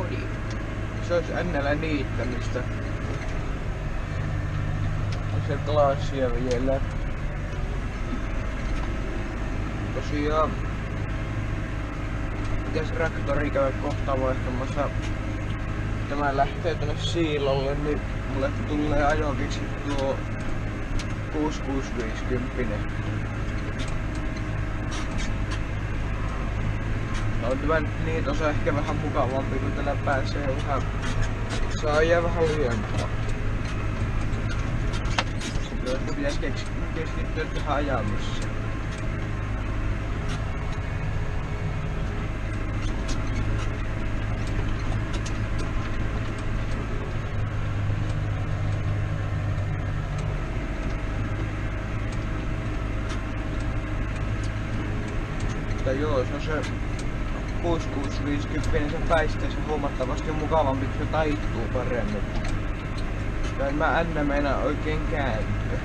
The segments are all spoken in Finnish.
niin se olisi ennellä niittämistä. Se glaassia vielä. Tosiaan pitäis traktori käydä kohta vaihtamassa. Tämä lähtee tänne siilolle, niin mulle tulee ajokiksi tuo 6650. No on tämä niin tosa ehkä vähän mukavampi, kun tällä pääsee vähän saa jää vähän liempaa. Sitten pitäis keskittyä tähän ajamiseen. Joo, se on se 6650, se päisteessä huomattavasti mukavampi, kun se taittuu paremmin. Tai mä en meinaa oikein kääntyä.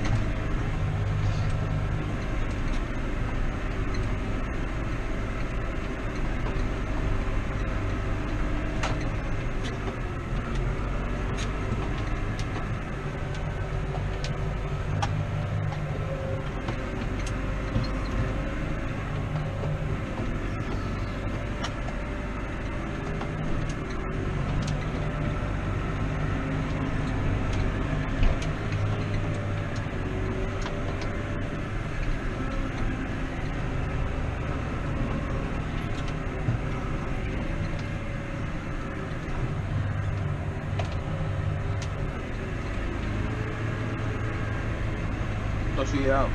Tosiaan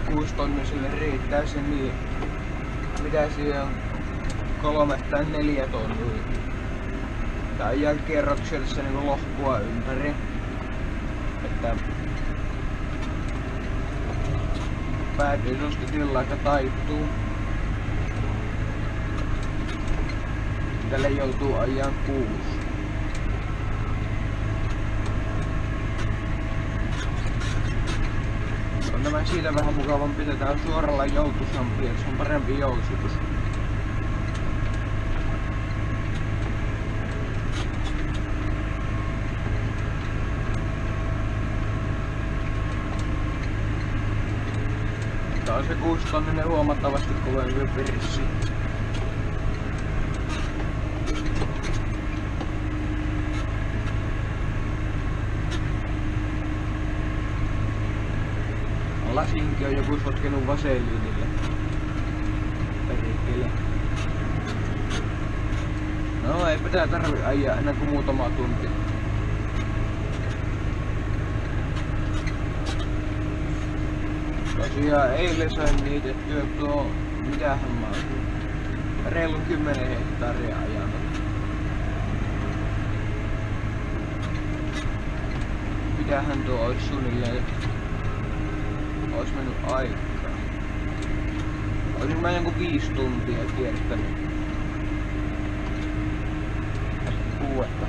6-tonniselle riittää se niin, mitä siellä on 3 tai 4 tonnia. Tai jälkierroksessa niinku lohkua ympäri. Että päätyy susta sillä aika taittuu. Tälle joutuu ajan 6. On nämä siitä vähän mukavampi, että tää on suoralla joutuisampi, että se on parempi jousitus. Tää on se 6-tonninen huomattavasti kovempi pirissi. Lasinkin on joku sotkenut vaseliinille. Perikele. No eipä tää tarvi ajaa ennen kuin muutama tunti. Tosiaan eilen sain niitettyä tuo, mitähän mä oon, reilun 10 hehtaaria ajanut. Mitähän tuo ois suunnilleen? Ois mennyt aikaa. Olisin mä jonkun 5 tuntia kiertänyt. Kuuetta.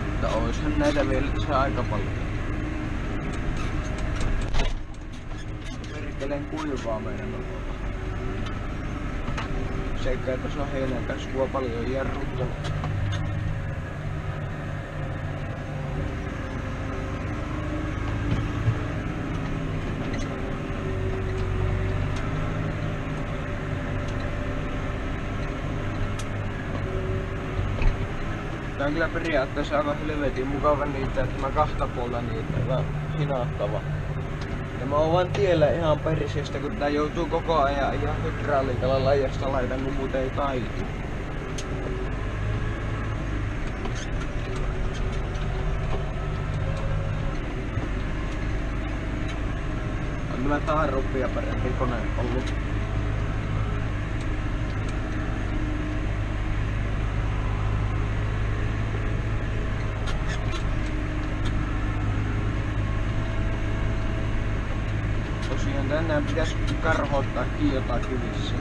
Mutta oishan näitä vielä tässä aika paljon. Perkeleen kuivaa meidän on. Sekä että se on heinän kasvua paljon jarruttanut. Tää on kyllä periaatteessa aivan helvetin mukava niitä, että mä kahta puolta niitä hinauttava. Ja mä oon vaan tiellä ihan perisestä, kun tää joutuu koko ajan ihan hydraulikalla laijasta laitan, kun muuten ei taitu. On tämä taarruppia parempi kone ollut. Tosiaan tänään pitäis karhoittaakin jotakin vissiin.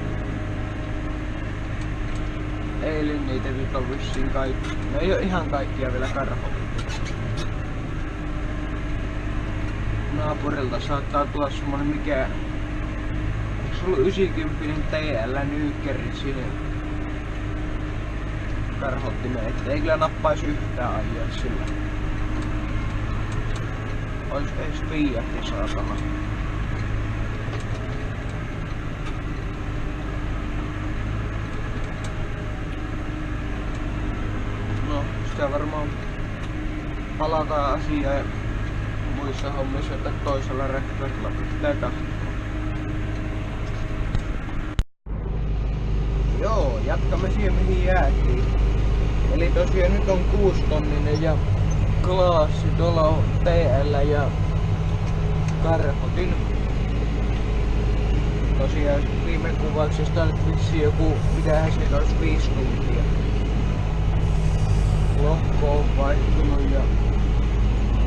Eilen niitä nyt on vissiin kaikki. No ei oo ihan kaikkia vielä karhoitettu. Naapurilta saattaa tulla semmonen mikä Ois ollut 90 TL nyykkeri siihen karhottimeen, ettei kyllä nappais yhtään ajaa sillä. Ois ees Fiatti saatana. No, sitä varmaan palataan asiaan muissa hommissa, että toisella rekkarilla pitää katsoa. Joo, jatkamme siihen mihin jäätiin. Eli tosiaan nyt on 6-tonninen ja klaassi, tuolla on TL ja karhotin. Tosiaan viime kuvauksesta nyt vissiin joku, mitähän siitä olisi 5 tuntia. Lohko on vaihtunut ja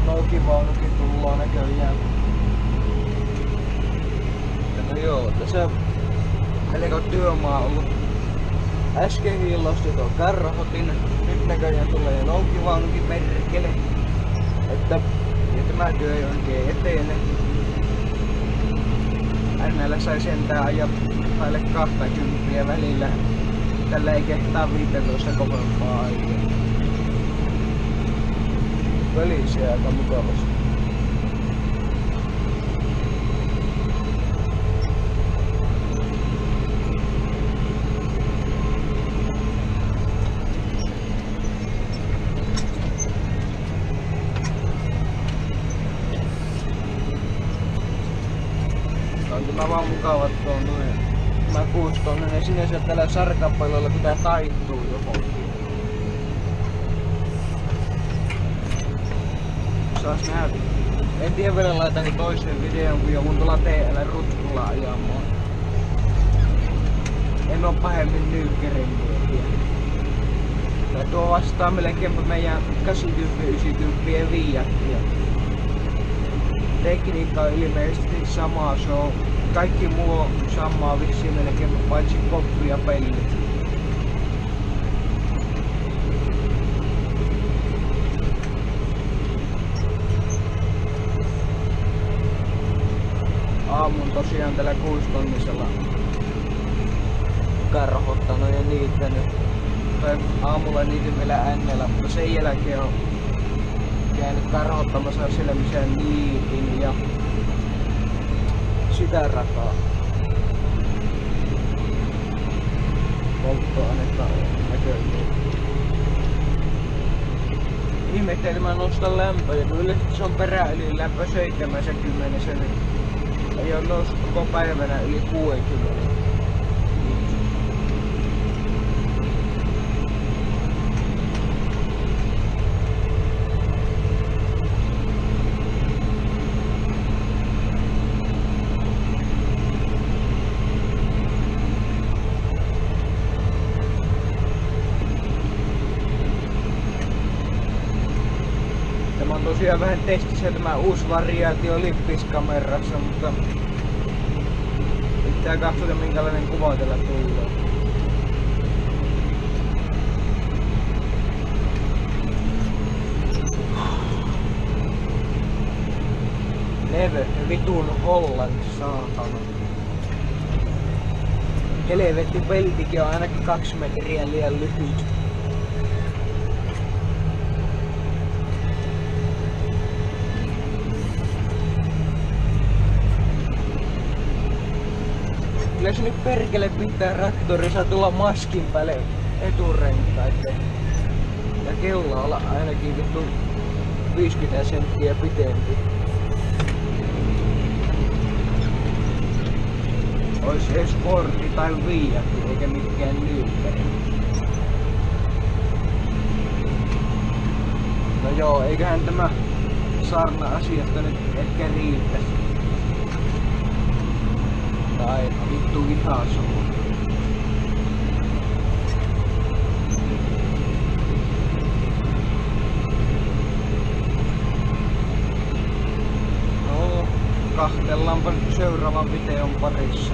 noukivaunukin tullaan näköjään. No joo, tässä melko työmaa on ollut. Äsken hiillosti tuon karhotin, nyt näköjään tulee noukivaunukin perkele. Että tämä työ ei oikein etene. NL sai sentään ajaa päälle 20 välillä. Tällä ei kehtaa 15 kovempaa aikaa. Välisee aika mukavasti. On tämä vaan mukava tuo noin. Tämä 6-tonninen sinänsä tällä sarkapallolla pitää taittuu johonkin. Saas nähdä. En tiedä vielä laitanko toisen videon, kun joudun tuolla TL-rutkulla ajamaan. En oo pahemmin nyykkeren miehiä. Ja tuo vastaa melkeinpä meidän 80-90 Fiattia. Tekniikka on ilmeisesti sama, se on kaikki muu on samaa vissiin melkein paitsi koppi ja pellit. Aamun tosiaan tällä 6-tonnisella karhottanut ja niittänyt. Tai aamulla niitin vielä NL, mutta sen jälkeen on käynyt karhottamassa siellä missä niitin ja sitä rataa. Polttoainetta on näköjään. Ihmettelin, mä nostan lämpöä, kun yleensä se on peräylilämpö 70, niin ei oo noussut koko päivänä yli 60. Tämä on tosiaan vähän testissä tämä uusi variaatio lippiskamerassa, mutta pitää katsota minkälainen kuva tällä tulee. Leve, vitun Hollanti, saatana. Helvetti, peltikin on ainakin 2 metriä liian lyhyt. Kyllä se nyt perkele pitää traktorissa tulla maskin päälle eturenkaiden. Ja kello olla ainakin vittu 50 senttiä pitempi. Ois Sportti tai Fiatti eikä mikään nyykkeri. No joo, eiköhän tämä sarna asiasta nyt ehkä riittäisi. Tai vittu ihan sama. No, kahtellaanpa seuraavan videon parissa.